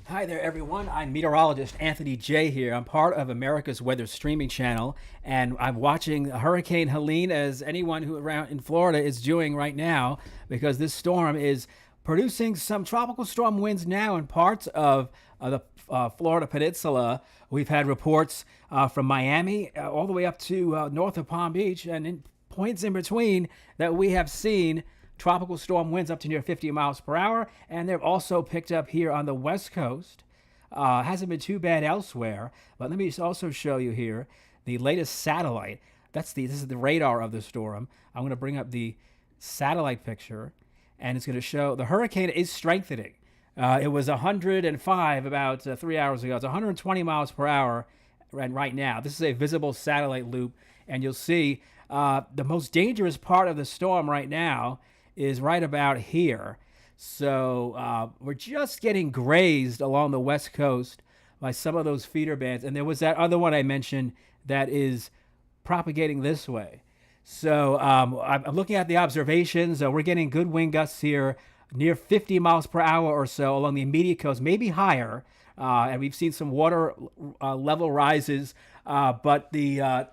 Hi there, everyone. I'm meteorologist Anthony J. here. I'm part of America's Weather Streaming Channel, and I'm watching Hurricane Helene as anyone who around in Florida is doing right now, because this storm is producing some tropical storm winds now in parts of the Florida Peninsula. We've had reports from Miami all the way up to north of Palm Beach, and in points in between that we have seen tropical storm winds up to near 50 miles per hour, and they've also picked up here on the west coast. Hasn't been too bad elsewhere, but let me also show you here the latest satellite. This is the radar of the storm. I'm going to bring up the satellite picture, and it's going to show the hurricane is strengthening. It was 105 about 3 hours ago. It's 120 miles per hour right now. This is a visible satellite loop, and you'll see the most dangerous part of the storm right now is right about here. So we're just getting grazed along the west coast by some of those feeder bands. And there was that other one I mentioned that is propagating this way. So I'm looking at the observations. We're getting good wind gusts here, near 50 miles per hour or so along the immediate coast, maybe higher. And we've seen some water level rises. But the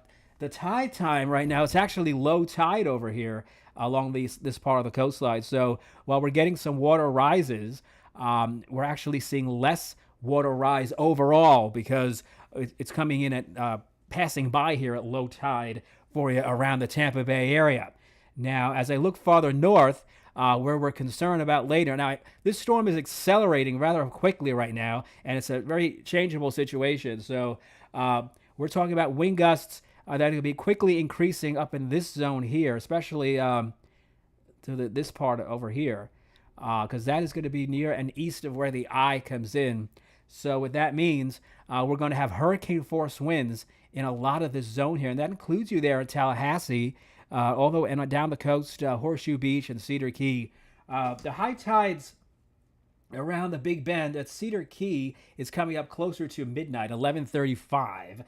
tide time right now, it's actually low tide over here along this part of the coastline. So while we're getting some water rises, we're actually seeing less water rise overall because it's coming in at passing by here at low tide for you around the Tampa Bay area. Now, as I look farther north, where we're concerned about later. Now, this storm is accelerating rather quickly right now, and it's a very changeable situation. So we're talking about wind gusts that will be quickly increasing up in this zone here, especially to this part over here, because that is going to be near and east of where the eye comes in. So what that means, we're going to have hurricane force winds in a lot of this zone here, and that includes you there in Tallahassee, although and down the coast, Horseshoe Beach and Cedar Key. The high tides around the Big Bend at Cedar Key is coming up closer to midnight, 11:35.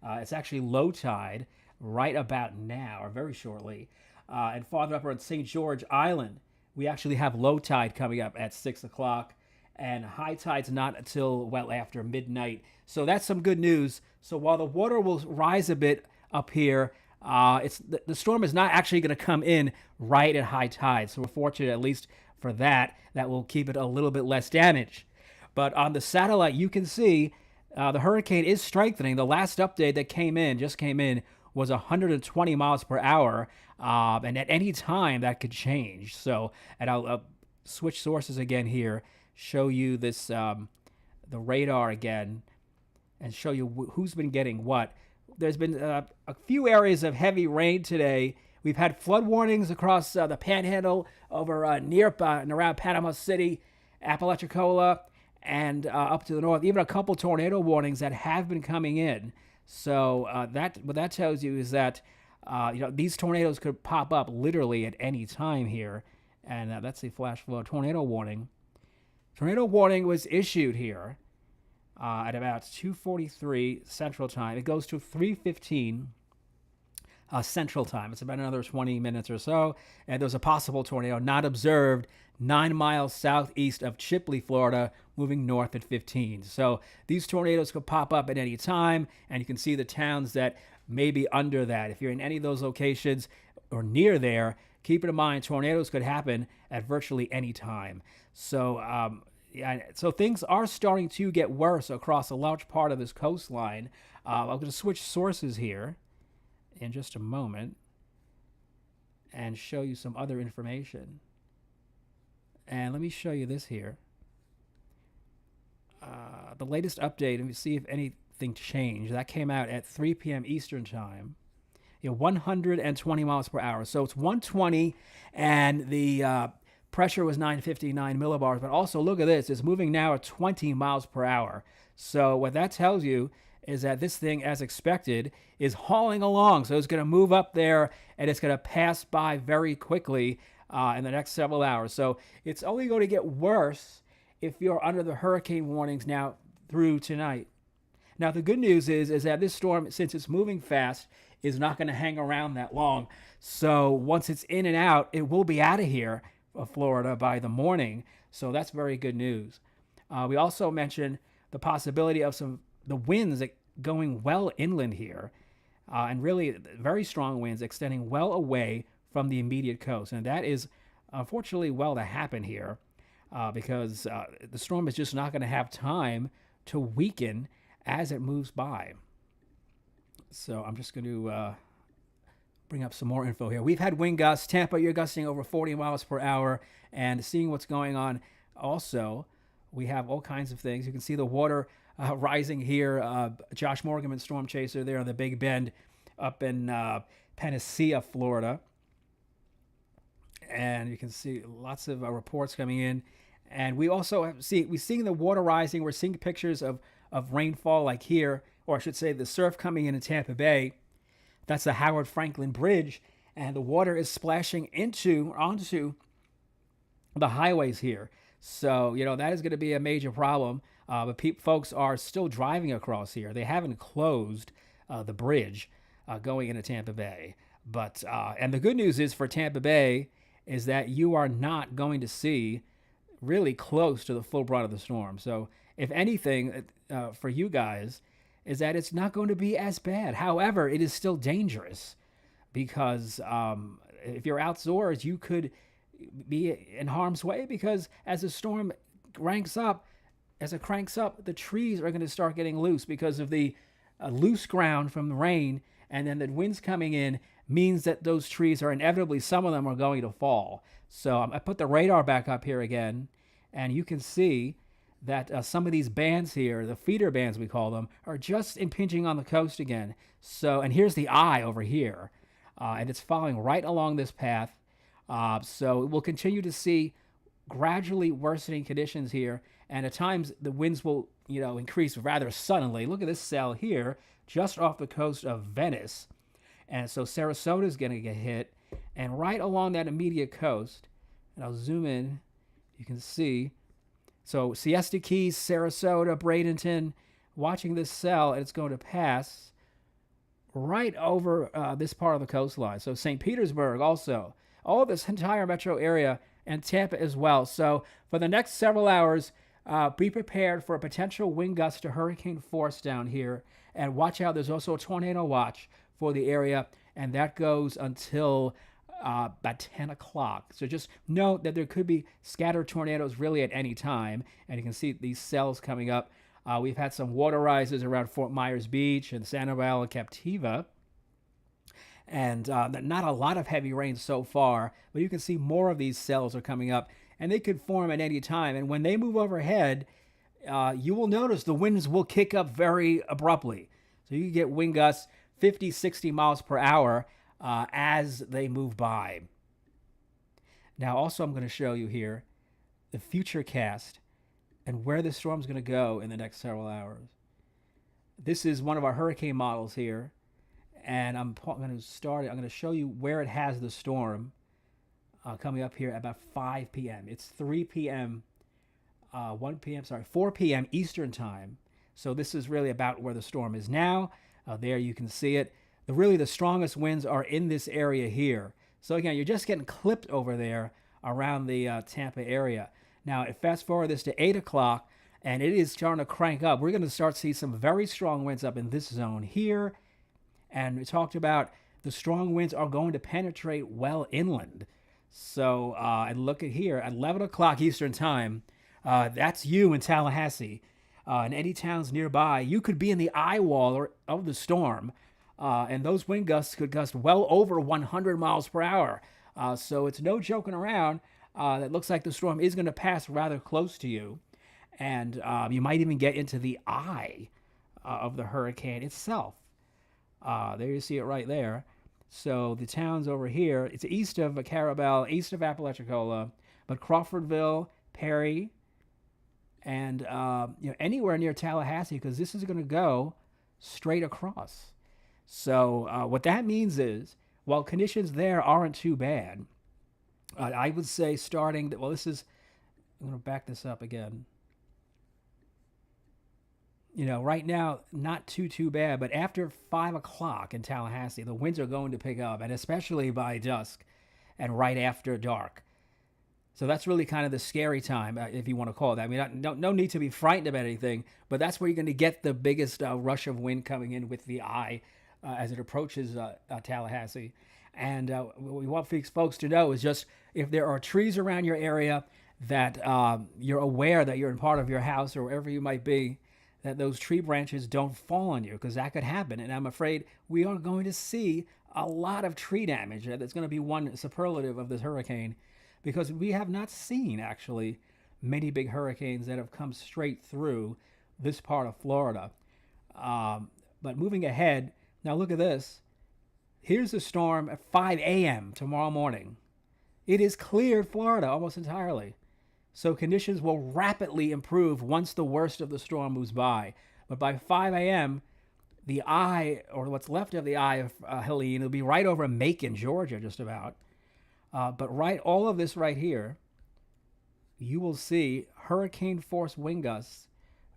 It's actually low tide right about now, or very shortly. And farther up on St. George Island, we actually have low tide coming up at 6 o'clock, and high tide's not until well after midnight. So that's some good news. So while the water will rise a bit up here, the storm is not actually going to come in right at high tide. So we're fortunate, at least for that will keep it a little bit less damage. But on the satellite, you can see the hurricane is strengthening. The last update that just came in, was 120 miles per hour, and at any time that could change. So, and I'll switch sources again here, show you this the radar again, and show you who's been getting what. There's been a few areas of heavy rain today. We've had flood warnings across the Panhandle over near and around Panama City, Apalachicola, and up to the north. Even a couple tornado warnings that have been coming in. So what that tells you is that these tornadoes could pop up literally at any time here. And that's the flash flood tornado warning. Tornado warning was issued here at about 2:43 Central Time. It goes to 3:15 Central Time. It's about another 20 minutes or so. And there's a possible tornado not observed 9 miles southeast of Chipley, Florida, moving north at 15. So these tornadoes could pop up at any time, and you can see the towns that may be under that. If you're in any of those locations or near there, keep it in mind, tornadoes could happen at virtually any time. So, so things are starting to get worse across a large part of this coastline. I'm going to switch sources here in just a moment and show you some other information. And let me show you this here. The latest update, and we see if anything changed. That came out at 3 p.m. Eastern Time. 120 miles per hour. So it's 120, and the pressure was 959 millibars. But also, look at this. It's moving now at 20 miles per hour. So what that tells you is that this thing, as expected, is hauling along. So it's going to move up there, and it's going to pass by very quickly in the next several hours. So it's only going to get worse if you're under the hurricane warnings now through tonight. Now, the good news is that this storm, since it's moving fast, is not going to hang around that long. So once it's in and out, it will be out of here, Florida, by the morning. So that's very good news. We also mentioned the possibility of the winds going well inland here, and really very strong winds extending well away from the immediate coast. And that is unfortunately well to happen here because the storm is just not going to have time to weaken as it moves by. So I'm just going to bring up some more info here. We've had wind gusts. Tampa, you're gusting over 40 miles per hour. And seeing what's going on also, we have all kinds of things. You can see the water rising here. Josh Morgan, Storm Chaser there on the Big Bend up in Panacea, Florida. And you can see lots of reports coming in. And we also we're seeing the water rising. We're seeing pictures of rainfall like here, or I should say the surf coming in Tampa Bay. That's the Howard Franklin Bridge, and the water is splashing onto the highways here. So, that is going to be a major problem. But folks are still driving across here. They haven't closed the bridge going into Tampa Bay. But and the good news is for Tampa Bay is that you are not going to see really close to the full brunt of the storm. So if anything, for you guys, is that it's not going to be as bad. However, it is still dangerous because if you're outdoors, you could be in harm's way because as the storm cranks up, the trees are going to start getting loose because of the loose ground from the rain, and then the winds coming in means that those trees are inevitably, some of them are going to fall. So I put the radar back up here again, and you can see that some of these bands here, the feeder bands we call them, are just impinging on the coast again. So, and here's the eye over here, and it's following right along this path. So we'll continue to see gradually worsening conditions here, and at times the winds will, increase rather suddenly. Look at this cell here, just off the coast of Venice, and so Sarasota is going to get hit, and right along that immediate coast, and I'll zoom in, you can see. So Siesta Keys, Sarasota, Bradenton, watching this cell, and it's going to pass right over this part of the coastline. So St. Petersburg also, all this entire metro area, and Tampa as well. So for the next several hours, be prepared for a potential wind gust to hurricane force down here. And watch out, there's also a tornado watch for the area, and that goes until about 10 o'clock. So just note that there could be scattered tornadoes really at any time. And you can see these cells coming up. We've had some water rises around Fort Myers Beach and Sanibel and Captiva. And not a lot of heavy rain so far, but you can see more of these cells are coming up, and they could form at any time. And when they move overhead, you will notice the winds will kick up very abruptly. So you can get wind gusts 50, 60 miles per hour as they move by. Now, also, I'm going to show you here the future cast and where the storm's going to go in the next several hours. This is one of our hurricane models here, and I'm going to show you where it has the storm coming up here at about 5 p.m. It's 3 p.m., 4 p.m. Eastern time. So this is really about where the storm is now. There you can see it. The strongest winds are in this area here. So again, you're just getting clipped over there around the Tampa area. Now, fast forward this to 8 o'clock, and it is starting to crank up. We're going to start to see some very strong winds up in this zone here. And we talked about the strong winds are going to penetrate well inland. So, and look at here, at 11 o'clock Eastern time, that's you in Tallahassee. And any towns nearby, you could be in the eye wall of the storm. And those wind gusts could gust well over 100 miles per hour. So it's no joking around. It looks like the storm is going to pass rather close to you. And you might even get into the eye of the hurricane itself. There you see it right there. So the towns over here, it's east of Carabel, east of Apalachicola, but Crawfordville, Perry, and anywhere near Tallahassee, because this is going to go straight across. So what that means is, while conditions there aren't too bad, I would say starting, I'm going to back this up again. Right now, not too bad, but after 5 o'clock in Tallahassee, the winds are going to pick up, and especially by dusk and right after dark. So that's really kind of the scary time, if you want to call it that. I mean, no need to be frightened about anything, but that's where you're going to get the biggest rush of wind coming in with the eye as it approaches Tallahassee. And what we want folks to know is just if there are trees around your area that you're aware that you're in part of your house or wherever you might be, that those tree branches don't fall on you, because that could happen. And I'm afraid we are going to see a lot of tree damage. That's going to be one superlative of this hurricane, because we have not seen actually many big hurricanes that have come straight through this part of Florida. But moving ahead, now look at this. Here's the storm at 5 a.m. tomorrow morning. It is cleared Florida almost entirely. So conditions will rapidly improve once the worst of the storm moves by. But by 5 a.m., the eye, or what's left of the eye of Helene, will be right over Macon, Georgia, just about. But all of this right here, you will see hurricane force wind gusts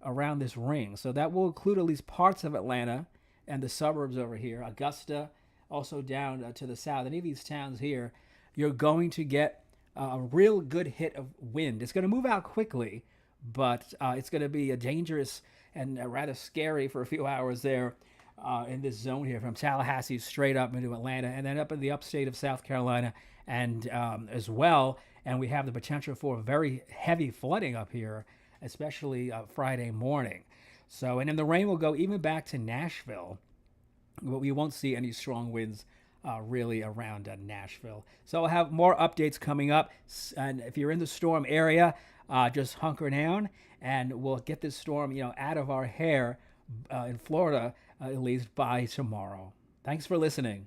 around this ring. So that will include at least parts of Atlanta and the suburbs over here, Augusta, also down to the south. Any of these towns here, you're going to get a real good hit of wind. It's going to move out quickly, but it's going to be a dangerous and rather scary for a few hours there in this zone here, from Tallahassee straight up into Atlanta, and then up in the upstate of South Carolina and as well. And we have the potential for very heavy flooding up here, especially Friday morning. So, and then the rain will go even back to Nashville, but we won't see any strong winds really around Nashville. So I'll have more updates coming up. And if you're in the storm area, just hunker down, and we'll get this storm, out of our hair in Florida, at least by tomorrow. Thanks for listening.